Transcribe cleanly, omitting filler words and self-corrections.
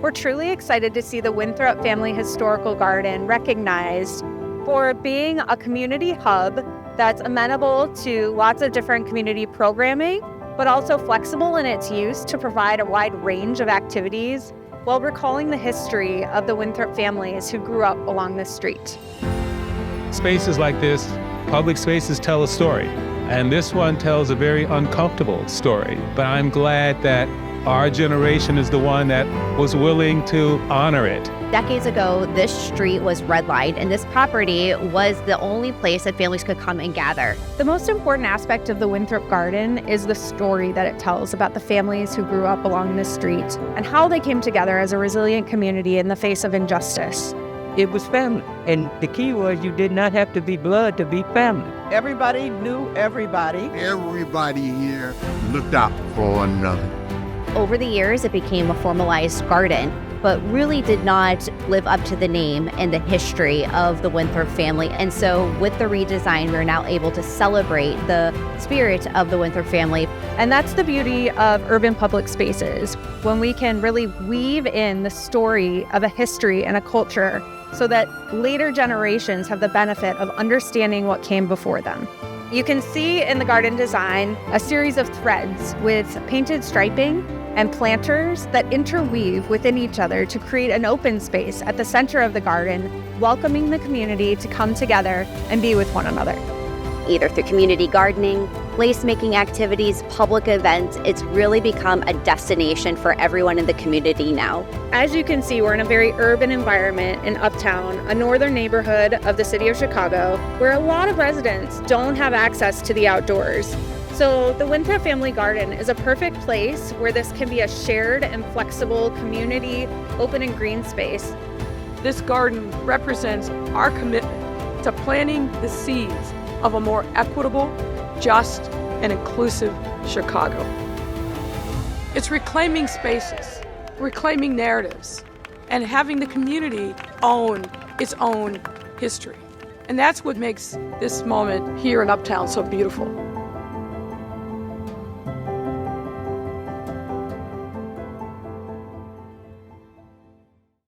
We're truly excited to see the Winthrop Family Historical Garden recognized for being a community hub that's amenable to lots of different community programming, but also flexible in its use to provide a wide range of activities while recalling the history of the Winthrop families who grew up along this street. Spaces like this, public spaces, tell a story. And this one tells a very uncomfortable story. But I'm glad that our generation is the one that was willing to honor it. Decades ago, this street was redlined, and this property was the only place that families could come and gather. The most important aspect of the Winthrop Garden is the story that it tells about the families who grew up along this street and how they came together as a resilient community in the face of injustice. It was family, and the key was you did not have to be blood to be family. Everybody knew everybody. Everybody here looked out for one another. Over the years, it became a formalized garden, but really did not live up to the name and the history of the Winthrop family. And so with the redesign, we're now able to celebrate the spirit of the Winthrop family. And that's the beauty of urban public spaces, when we can really weave in the story of a history and a culture so that later generations have the benefit of understanding what came before them. You can see in the garden design a series of threads with painted striping and planters that interweave within each other to create an open space at the center of the garden, welcoming the community to come together and be with one another. Either through community gardening, placemaking activities, public events, it's really become a destination for everyone in the community now. As you can see, we're in a very urban environment in Uptown, a northern neighborhood of the city of Chicago, where a lot of residents don't have access to the outdoors. So the Winthrop Family Garden is a perfect place where this can be a shared and flexible community, open and green space. This garden represents our commitment to planting the seeds of a more equitable, just, and inclusive Chicago. It's reclaiming spaces, reclaiming narratives, and having the community own its own history. And that's what makes this moment here in Uptown so beautiful.